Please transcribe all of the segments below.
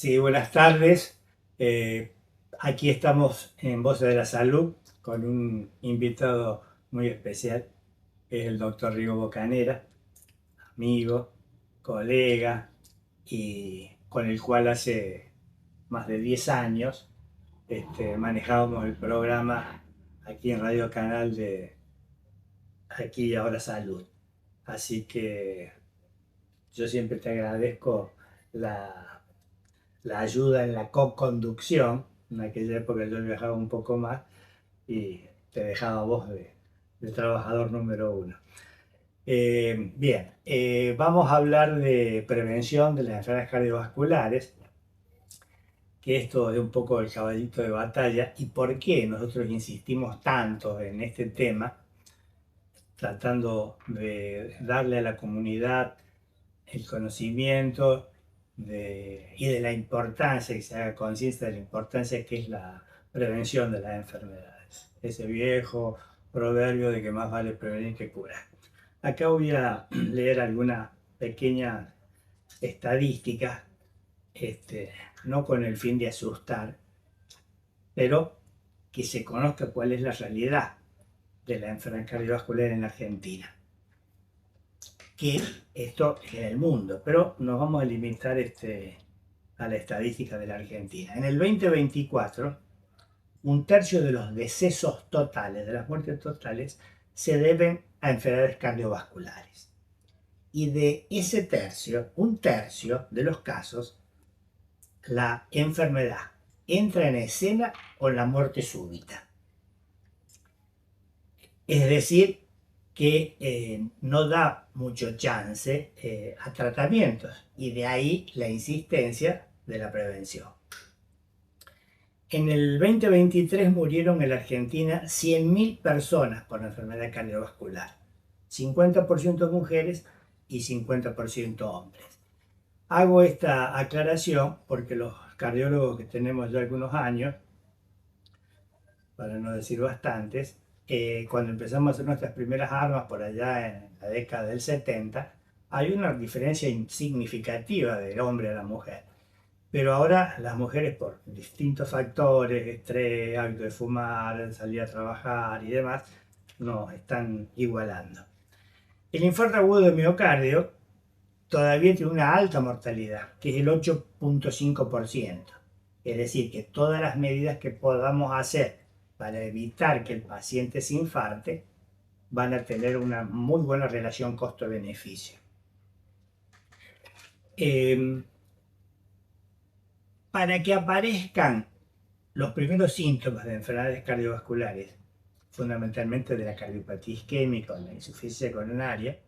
Sí, buenas tardes. Aquí estamos en Voces de la Salud con un invitado muy especial, que es el doctor Rigo Bocanera, amigo, colega, y con el cual hace más de 10 años manejábamos el programa aquí en Radio Canal de Aquí y Ahora Salud. Así que yo siempre te agradezco la la ayuda en la co-conducción. En aquella época yo viajaba un poco más y te dejaba vos de trabajador número uno. Bien, vamos a hablar de prevención de las enfermedades cardiovasculares, que esto es un poco el caballito de batalla y por qué nosotros insistimos tanto en este tema, tratando de darle a la comunidad el conocimiento y de la importancia, que se haga conciencia de la importancia que es la prevención de las enfermedades. Ese viejo proverbio de que más vale prevenir que curar. Acá voy a leer algunas pequeñas estadísticas, no con el fin de asustar, pero que se conozca cuál es la realidad de la enfermedad cardiovascular en Argentina, que esto es en el mundo, pero nos vamos a limitar a la estadística de la Argentina. En el 2024, un tercio de los decesos totales, de las muertes totales, se deben a enfermedades cardiovasculares. Y de ese tercio, un tercio de los casos, la enfermedad entra en escena con la muerte súbita. Es decir, que no da mucho chance a tratamientos y de ahí la insistencia de la prevención. En el 2023 murieron en la Argentina 100.000 personas por enfermedad cardiovascular, 50% mujeres y 50% hombres. Hago esta aclaración porque los cardiólogos que tenemos ya algunos años, para no decir bastantes, cuando empezamos a hacer nuestras primeras armas por allá en la década del 70, hay una diferencia significativa del hombre a la mujer. Pero ahora las mujeres por distintos factores, estrés, hábito de fumar, salir a trabajar y demás, nos están igualando. El infarto agudo de miocardio todavía tiene una alta mortalidad, que es el 8,5%. Es decir, que todas las medidas que podamos hacer para evitar que el paciente se infarte van a tener una muy buena relación costo-beneficio. Para que aparezcan los primeros síntomas de enfermedades cardiovasculares, fundamentalmente de la cardiopatía isquémica o la insuficiencia coronaria,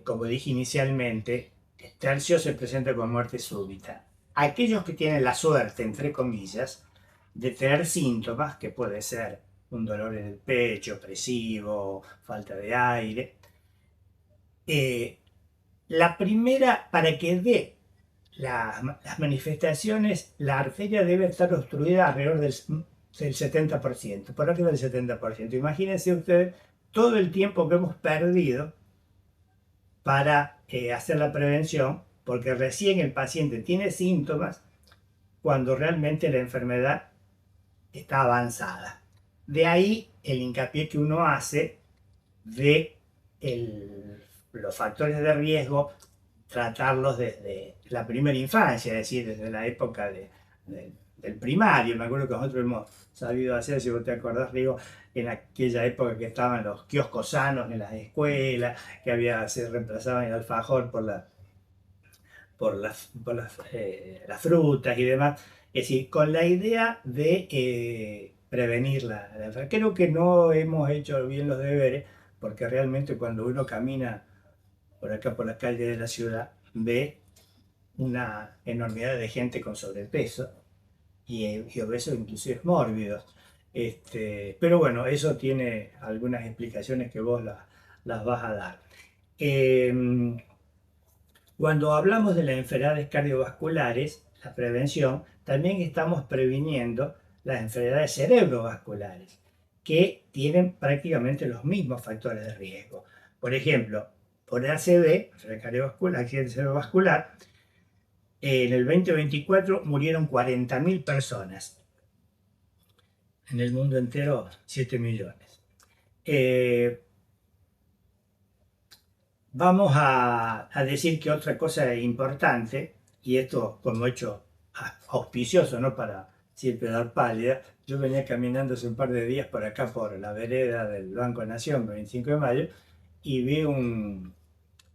como dije inicialmente, el tercio se presenta con muerte súbita. Aquellos que tienen la suerte, entre comillas, de tener síntomas, que puede ser un dolor en el pecho, opresivo, falta de aire, la primera, para que dé las manifestaciones, la arteria debe estar obstruida alrededor del 70%, por arriba del 70%. Imagínense ustedes todo el tiempo que hemos perdido para hacer la prevención, porque recién el paciente tiene síntomas cuando realmente la enfermedad está avanzada. De ahí el hincapié que uno hace de los factores de riesgo, tratarlos desde la primera infancia, es decir, desde la época del primario. Me acuerdo que nosotros hemos sabido hacer, si vos te acordás, Rigo, en aquella época que estaban los kioscos sanos en las escuelas, que se reemplazaban el alfajor las frutas y demás. Es decir, con la idea de prevenir la enfermedad. Creo que no hemos hecho bien los deberes, porque realmente cuando uno camina por acá, por las calles de la ciudad, ve una enormidad de gente con sobrepeso y obesos, inclusive mórbidos. Pero bueno, eso tiene algunas explicaciones que vos las vas a dar. Cuando hablamos de las enfermedades cardiovasculares, la prevención, también estamos previniendo las enfermedades cerebrovasculares, que tienen prácticamente los mismos factores de riesgo. Por ejemplo, por ACV, enfermedad cardiovascular, accidente cerebrovascular, En el 2024 murieron 40.000 personas. En el mundo entero, 7 millones. Vamos a decir que otra cosa importante, y esto como hecho auspicioso, ¿no? Para siempre dar pálida, yo venía caminando hace un par de días por acá, por la vereda del Banco Nación, 25 de mayo, y vi un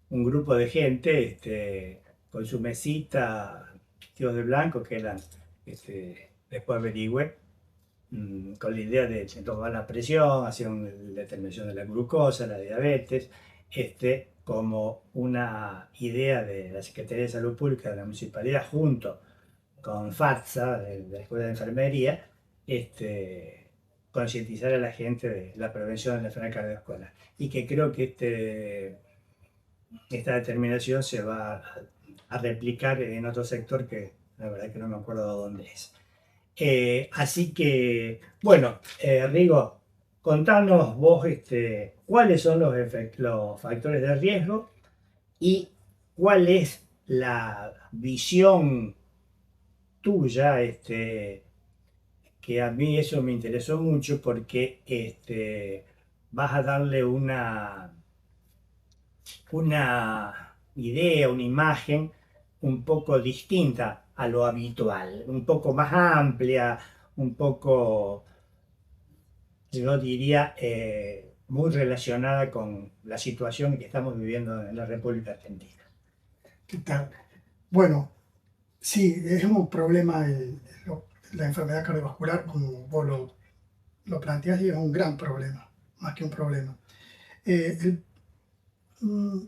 grupo de gente con su mesita, vestidos de blanco, que eran, después averigüé, con la idea de tomar la presión, hacer una determinación de la glucosa, la diabetes, como una idea de la Secretaría de Salud Pública de la Municipalidad junto con FATSA, de la Escuela de Enfermería, concientizar a la gente de la prevención de la enfermedad cardiovascular. Y que creo que esta determinación se va a replicar en otro sector que la verdad que no me acuerdo dónde es. Así que, bueno, Rigo, contanos vos cuáles son los factores de riesgo y cuál es la visión tuya, que a mí eso me interesó mucho porque vas a darle una idea, una imagen un poco distinta a lo habitual, un poco más amplia, un poco, yo diría, muy relacionada con la situación que estamos viviendo en la República Argentina. ¿Qué tal? Bueno, sí, es un problema la enfermedad cardiovascular, como vos lo planteás, y es un gran problema, más que un problema. Eh, el- mm,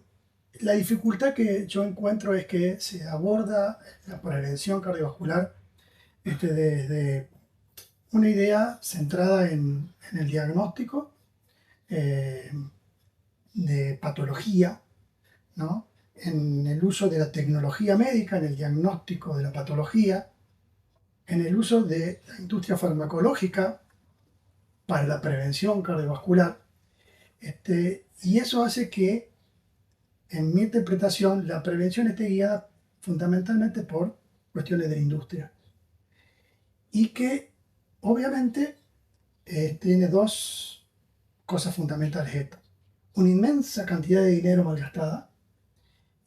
la dificultad que yo encuentro es que se aborda la prevención cardiovascular desde una idea centrada en el diagnóstico eh, de patología, ¿no? En el uso de la tecnología médica, en el diagnóstico de la patología, en el uso de la industria farmacológica para la prevención cardiovascular. Y eso hace que, en mi interpretación, la prevención esté guiada fundamentalmente por cuestiones de la industria. Y que, obviamente, tiene dos cosas fundamentales esto. Una inmensa cantidad de dinero malgastada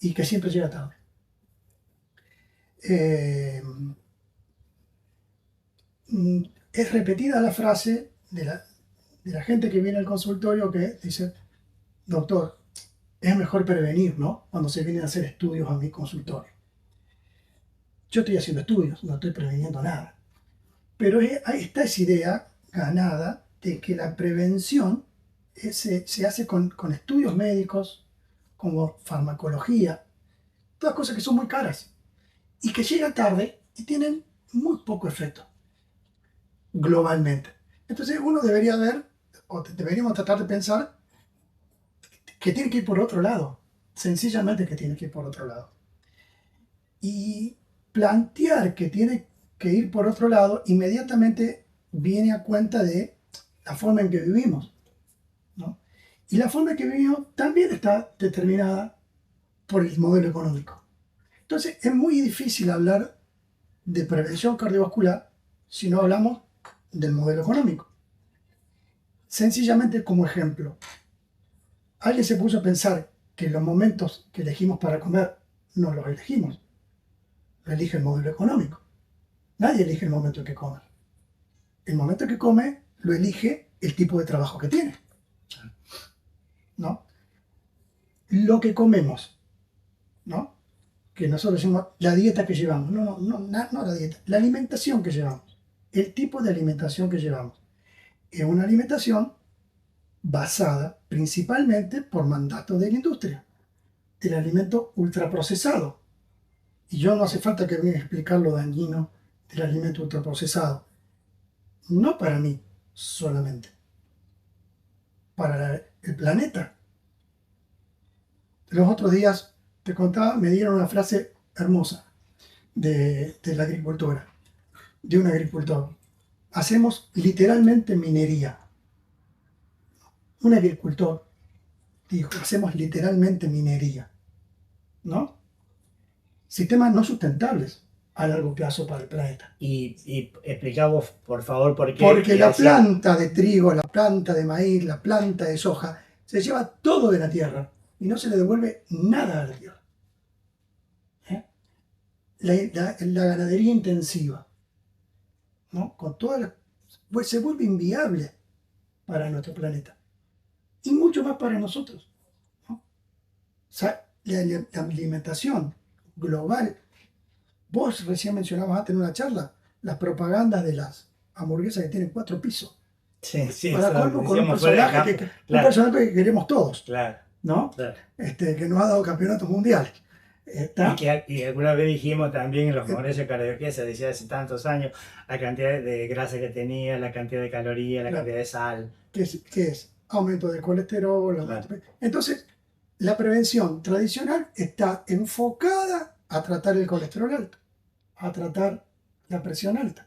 y que siempre llega tarde. Eh, es repetida la frase de la gente que viene al consultorio que dice, doctor, es mejor prevenir, ¿no? Cuando se vienen a hacer estudios a mi consultorio. Yo estoy haciendo estudios, no estoy preveniendo nada. Pero ahí está esa idea ganada de que la prevención se hace con estudios médicos, como farmacología, todas cosas que son muy caras y que llegan tarde y tienen muy poco efecto globalmente. Entonces uno debería ver, o deberíamos tratar de pensar que tiene que ir por otro lado, sencillamente que tiene que ir por otro lado. Y plantear que tiene que ir por otro lado inmediatamente viene a cuenta de la forma en que vivimos, ¿no? Y la forma en que vivimos también está determinada por el modelo económico. Entonces es muy difícil hablar de prevención cardiovascular si no hablamos del modelo económico. Sencillamente como ejemplo, alguien se puso a pensar que los momentos que elegimos para comer no los elegimos, lo elige el modelo económico. Nadie elige el momento en que come. El momento en que come lo elige el tipo de trabajo que tiene, ¿no? Lo que comemos, ¿no? Que nosotros decimos la dieta que llevamos. No la dieta, la alimentación que llevamos. El tipo de alimentación que llevamos. Es una alimentación basada principalmente por mandato de la industria, del alimento ultraprocesado. Y yo no hace falta que venga a explicar lo dañino del alimento ultraprocesado. No para mí solamente, para el planeta. Los otros días, te contaba, me dieron una frase hermosa de la agricultura, de un agricultor. Hacemos literalmente minería. Un agricultor dijo, hacemos literalmente minería, ¿no? sistemas no sustentables a largo plazo para el planeta. Y explicamos, por favor, por qué. Porque la planta de trigo, la planta de maíz, la planta de soja, se lleva todo de la tierra y no se le devuelve nada a la tierra. La ganadería intensiva, ¿no? Con pues se vuelve inviable para nuestro planeta y mucho más para nosotros, ¿no? O sea, la alimentación global. Vos recién mencionabas antes en una charla las propagandas de las hamburguesas que tienen 4 pisos. Sí, sí, Para colmo, con un personaje que queremos todos, claro, ¿no? Claro. Que nos ha dado campeonatos mundiales. Y alguna vez dijimos también en los congresos karaoke, se decía hace tantos años, la cantidad de grasa que tenía, la cantidad de calorías, la cantidad de sal. ¿Qué es? Aumento del colesterol. Claro. Entonces, la prevención tradicional está enfocada a tratar el colesterol alto, a tratar la presión alta,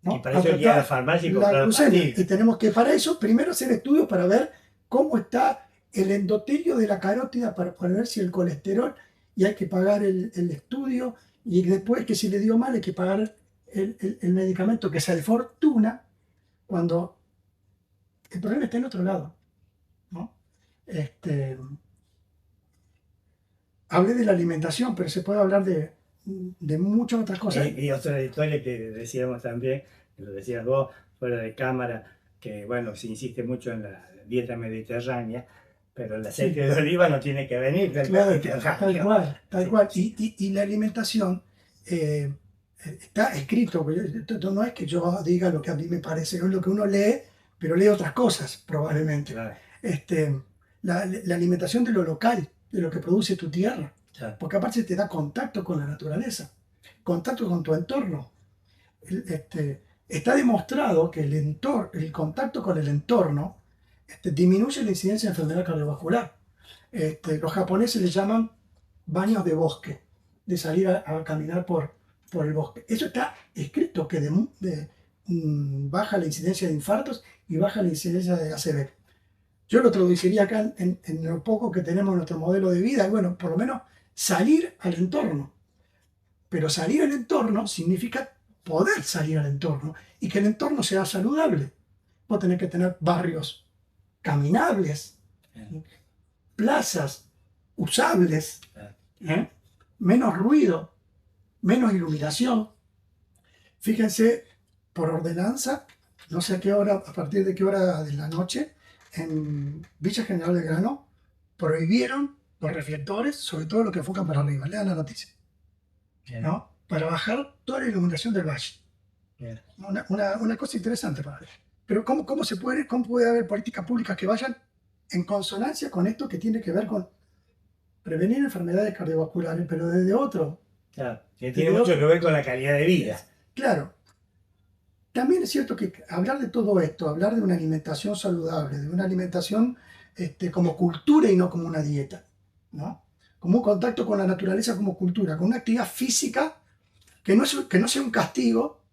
¿no? Y para eso ir a la farmacia y comprar la glucemia. Y tenemos que para eso primero hacer estudios para ver cómo está el endotelio de la carótida para ver si el colesterol, y hay que pagar el estudio, y después que si le dio mal hay que pagar el medicamento que sale fortuna, cuando el problema está en otro lado, ¿no? Hablé de la alimentación, pero se puede hablar de muchas otras cosas. Y otra historia que decíamos también, que lo decías vos fuera de cámara, que bueno, se insiste mucho en la dieta mediterránea, pero el aceite de oliva no tiene que venir del Mediterráneo. Tal cual. Y la alimentación está escrito, no es que yo diga lo que a mí me parece, es lo que uno lee, pero lee otras cosas probablemente. Claro. La alimentación de lo local, de lo que produce tu tierra, Claro. porque aparte te da contacto con la naturaleza, contacto con tu entorno. Está demostrado que el contacto con el entorno disminuye la incidencia de enfermedad cardiovascular. Los japoneses le llaman baños de bosque, de salir a caminar por el bosque. Eso está escrito, que baja la incidencia de infartos y baja la incidencia de ACV. Yo lo traduciría acá en lo poco que tenemos en nuestro modelo de vida, y bueno, por lo menos salir al entorno. Pero salir al entorno significa poder salir al entorno y que el entorno sea saludable. Vos tenés que tener barrios caminables, plazas usables, menos ruido, menos iluminación. Fíjense, por ordenanza, no sé a qué hora, a partir de qué hora de la noche, en Villa General Belgrano prohibieron los reflectores, sobre todo los que enfocan para arriba. Lean la noticia. ¿No? Para bajar toda la iluminación del valle. Una cosa interesante para ver. Pero ¿cómo puede haber políticas públicas que vayan en consonancia con esto que tiene que ver con prevenir enfermedades cardiovasculares, pero desde otro? Claro, que tiene mucho que ver con la calidad de vida. Claro. También es cierto que hablar de todo esto, hablar de una alimentación saludable, de una alimentación como cultura y no como una dieta, ¿no? Como un contacto con la naturaleza como cultura, con una actividad física que no sea un castigo,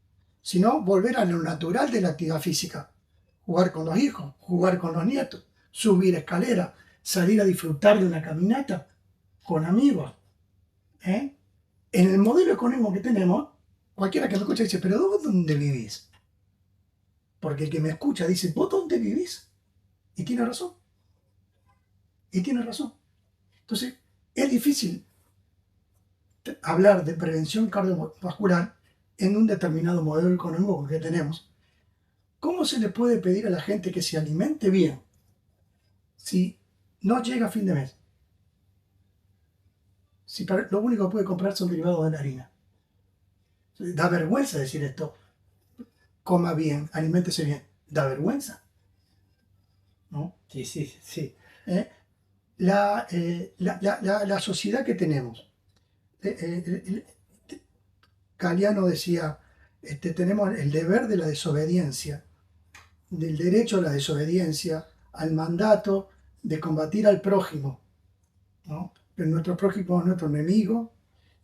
sino volver a lo natural de la actividad física. Jugar con los hijos, jugar con los nietos, subir escaleras, salir a disfrutar de una caminata con amigos. En el modelo económico que tenemos, cualquiera que me escucha dice, pero ¿vos dónde vivís? Porque el que me escucha dice, ¿vos dónde vivís? Y tiene razón. Y tiene razón. Entonces, es difícil hablar de prevención cardiovascular en un determinado modelo económico que tenemos. ¿Cómo se le puede pedir a la gente que se alimente bien si no llega a fin de mes? Si lo único que puede comprar son derivados de la harina. Da vergüenza decir esto. Coma bien, aliméntese bien. Da vergüenza, ¿no? Sí. La sociedad que tenemos. Galeano decía, tenemos el deber de la desobediencia, del derecho a la desobediencia, al mandato de combatir al prójimo, ¿no? Pero nuestro prójimo es nuestro enemigo.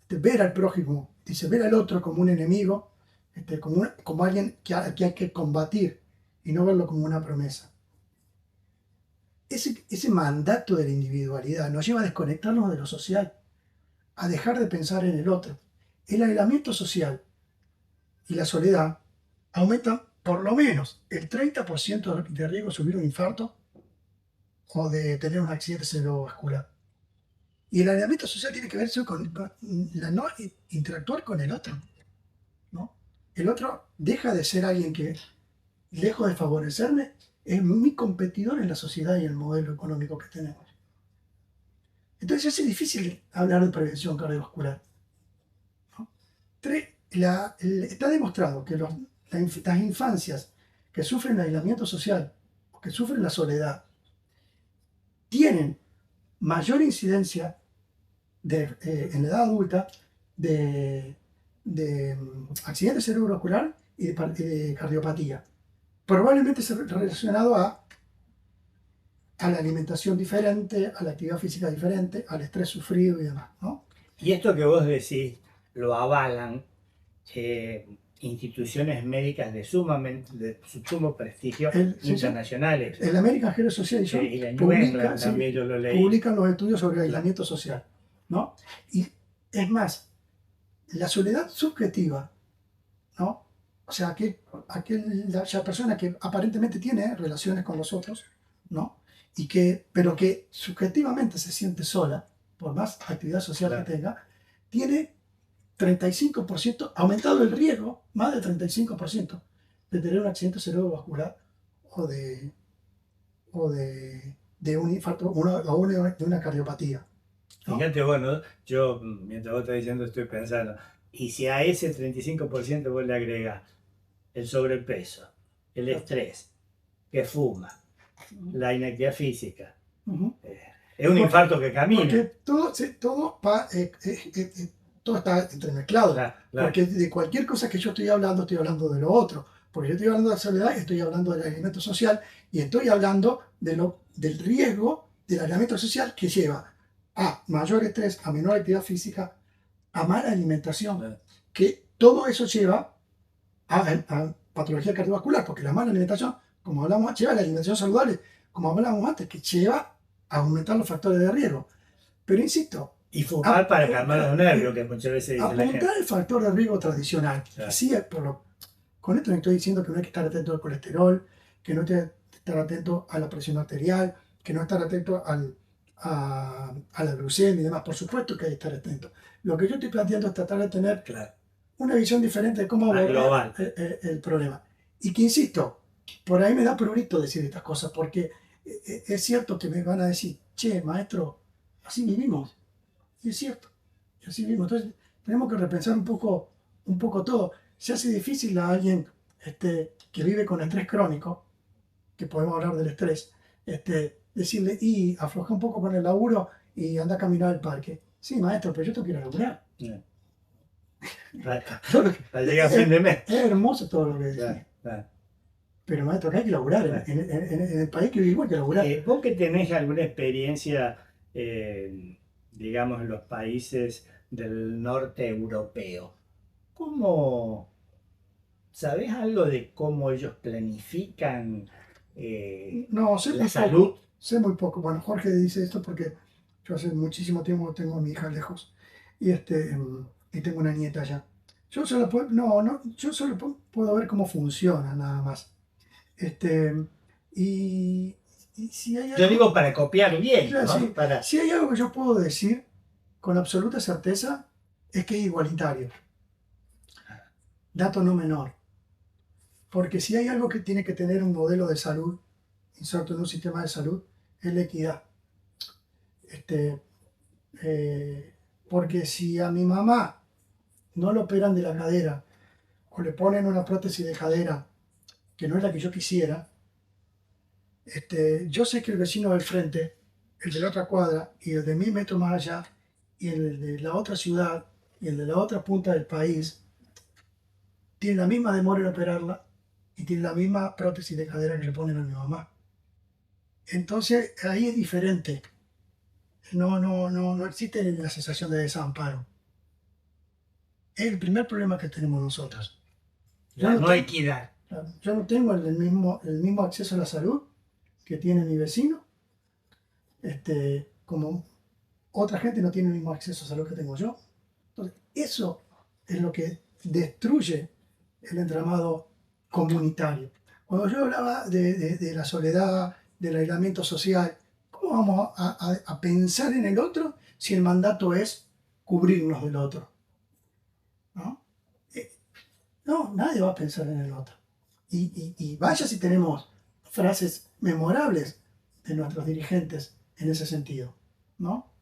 Ver al prójimo, dice, ver al otro como un enemigo, como alguien que hay que combatir y no verlo como una promesa. Ese mandato de la individualidad nos lleva a desconectarnos de lo social, a dejar de pensar en el otro. El aislamiento social y la soledad aumentan por lo menos el 30% de riesgo de sufrir un infarto o de tener un accidente cerebrovascular. Y el aislamiento social tiene que ver con la no interactuar con el otro, ¿no? El otro deja de ser alguien que, lejos de favorecerme, es mi competidor en la sociedad y el modelo económico que tenemos. Entonces es difícil hablar de prevención cardiovascular, ¿no? Está demostrado que las infancias que sufren aislamiento social o que sufren la soledad tienen mayor incidencia en la edad adulta de accidente cerebrovascular y de cardiopatía. Probablemente relacionado a la alimentación diferente, a la actividad física diferente, al estrés sufrido y demás, ¿no? Y esto que vos decís lo avalan instituciones médicas de sumo prestigio internacionales. El American Heart Association y la New England también yo lo leí. Publican los estudios sobre aislamiento social, ¿no? Y es más, la soledad subjetiva, ¿no? O sea, la persona que aparentemente tiene relaciones con los otros, ¿no? Pero que subjetivamente se siente sola, por más actividad social que tenga, tiene 35%, aumentado el riesgo, más del 35%, de tener un accidente cerebrovascular o de un infarto o de una cardiopatía, ¿no? Fíjate, bueno, yo mientras vos estás diciendo estoy pensando, y si a ese 35% vos le agregás el sobrepeso, el estrés, que fuma, la inactividad física, es un infarto que camina. Porque todo está entremezclado. Claro. Porque de cualquier cosa que yo estoy hablando de lo otro. Porque yo estoy hablando de la soledad, estoy hablando del aislamiento social y estoy hablando del riesgo del aislamiento social que lleva a mayor estrés, a menor actividad física, a mala alimentación. Que todo eso lleva a patología cardiovascular, porque la mala alimentación, como hablamos, lleva a la alimentación saludable, como hablábamos antes, que lleva a aumentar los factores de riesgo. Pero insisto, y fumar para calmar los nervios, que muchas veces dice la gente. Apuntar el factor de riesgo tradicional. Claro. Sí, con esto no estoy diciendo que no hay que estar atento al colesterol, que no hay que estar atento a la presión arterial, que no hay que estar atento a la glucemia y demás. Por supuesto que hay que estar atento. Lo que yo estoy planteando es tratar de tener una visión diferente de cómo abordar el problema. Y que, insisto, por ahí me da prurito decir estas cosas, porque es cierto que me van a decir, che, maestro, así vivimos. Y es cierto, y así mismo. Entonces, tenemos que repensar un poco todo. Se hace difícil a alguien que vive con estrés crónico, que podemos hablar del estrés, decirle, y afloja un poco con el laburo y anda a caminar al parque. Sí, maestro, pero yo tengo que ir a laburar. Para llegar a fin de mes. Es hermoso todo lo que decís. Pero maestro, acá hay que laburar. En el país que vivimos hay que laburar. ¿Vos que tenés alguna experiencia, digamos, en los países del norte europeo, ¿sabés algo de cómo ellos planifican no, sé la salud? Poco, sé muy poco. Bueno, Jorge dice esto porque yo hace muchísimo tiempo tengo a mi hija lejos y tengo una nieta allá. Yo solo puedo ver cómo funciona nada más. Y si hay algo, yo digo para copiar bien, claro, ¿no? Sí, si hay algo que yo puedo decir con absoluta certeza es que es igualitario. Dato no menor. Porque si hay algo que tiene que tener un modelo de salud inserto en un sistema de salud, es la equidad. Porque si a mi mamá no lo operan de la cadera o le ponen una prótesis de cadera que no es la que yo quisiera, yo sé que el vecino del frente, el de la otra cuadra y el de 1000 metros más allá y el de la otra ciudad y el de la otra punta del país tienen la misma demora en operarla y tienen la misma prótesis de cadera que le ponen a mi mamá. Entonces ahí es diferente. No existe la sensación de desamparo. Es el primer problema que tenemos nosotros. No hay equidad. Yo no tengo el mismo acceso a la salud que tiene mi vecino, como otra gente no tiene el mismo acceso a salud que tengo yo. Entonces, eso es lo que destruye el entramado comunitario. Cuando yo hablaba de la soledad, del aislamiento social, ¿cómo vamos a pensar en el otro si el mandato es cubrirnos del otro? ¿No? No, nadie va a pensar en el otro. Y vaya si tenemos frases memorables de nuestros dirigentes en ese sentido, ¿no?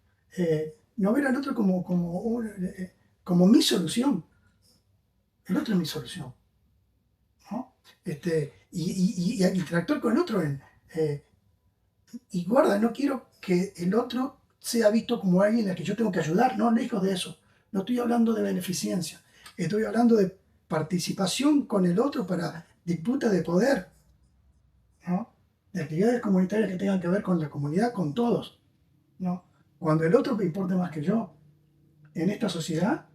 No ver al otro como mi solución. El otro es mi solución, ¿no? Y interactuar con el otro y guarda, no quiero que el otro sea visto como alguien a que yo tengo que ayudar, no, lejos de eso. No estoy hablando de beneficencia, estoy hablando de participación con el otro para disputa de poder, ¿no? De actividades comunitarias que tengan que ver con la comunidad, con todos, ¿no? Cuando el otro me importa más que yo, en esta sociedad,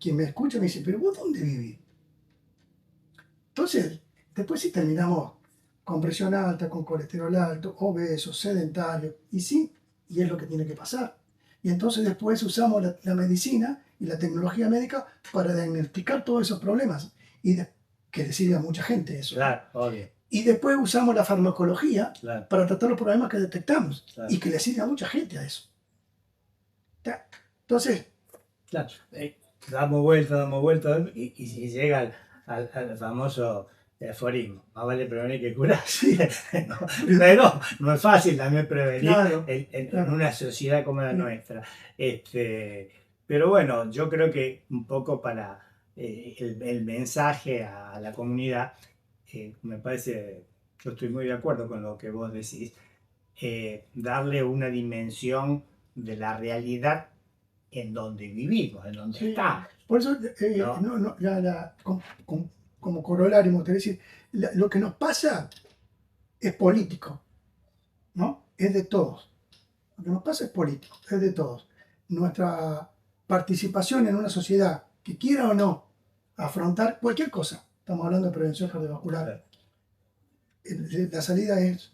quien me escucha me dice, pero vos dónde vivís. Entonces, después si terminamos con presión alta, con colesterol alto, obesos, sedentarios, y sí, y es lo que tiene que pasar. Y entonces después usamos la medicina y la tecnología médica para diagnosticar todos esos problemas, que le sirve a mucha gente eso. Claro, obvio. Y después usamos la farmacología Claro. para tratar los problemas que detectamos, Claro. y que le sirve a mucha gente a eso. Entonces, claro, damos vuelta y si llega al famoso aforismo, más vale prevenir que curar. sí, No, pero no es fácil también prevenir claro, en claro. una sociedad como la nuestra. Pero bueno, yo creo que un poco para el mensaje a la comunidad, me parece, yo estoy muy de acuerdo con lo que vos decís, darle una dimensión de la realidad en donde vivimos, en donde Sí. estamos. Por eso, ¿No? como corolario, me gustaría decir, lo que nos pasa es político, ¿no? Es de todos. Lo que nos pasa es político, es de todos. Nuestra participación en una sociedad que quiera o no afrontar cualquier cosa, estamos hablando de prevención cardiovascular, la salida es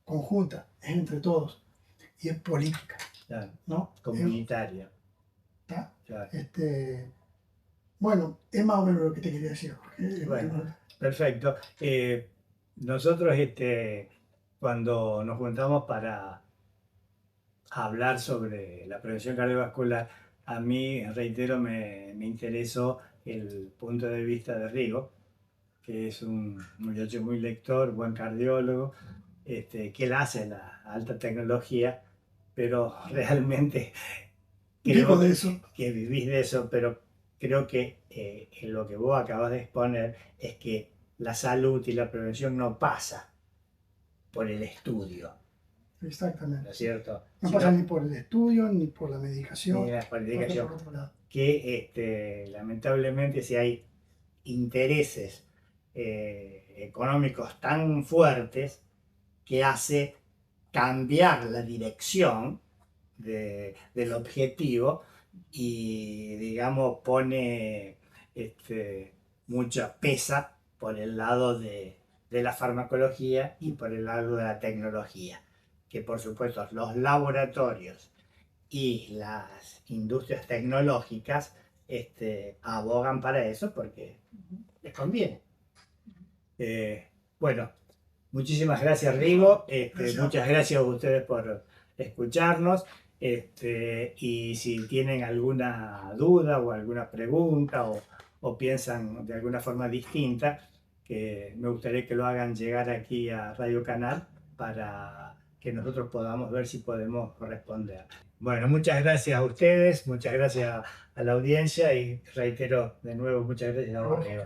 conjunta, es entre todos y es política, Claro, ¿no? comunitaria. ¿Está? Claro. Bueno, es más o menos lo que te quería decir. Bueno, perfecto. Nosotros cuando nos juntamos para hablar sobre la prevención cardiovascular, a mí, reitero, me interesó el punto de vista de Rigo, que es un muchacho muy lector, buen cardiólogo, que él hace la alta tecnología, pero realmente Vivo creo de eso. que vivís de eso, pero creo que en lo que vos acabas de exponer es que la salud y la prevención no pasa por el estudio, Exactamente. ¿no es cierto? No pasa ni por el estudio, ni por la medicación, Ni la medicación. por otro lado. Que lamentablemente si hay intereses económicos tan fuertes que hace cambiar la dirección del objetivo y, digamos, pone mucha pesa por el lado de la farmacología y por el lado de la tecnología, que por supuesto los laboratorios y las industrias tecnológicas abogan para eso porque les conviene. Bueno, muchísimas gracias, Rigo. Muchas gracias a ustedes por escucharnos. Y si tienen alguna duda o alguna pregunta o piensan de alguna forma distinta, que me gustaría que lo hagan llegar aquí a Radio Canal para que nosotros podamos ver si podemos responder. Bueno, muchas gracias a ustedes, muchas gracias a la audiencia y reitero de nuevo muchas gracias a vos, Rigo.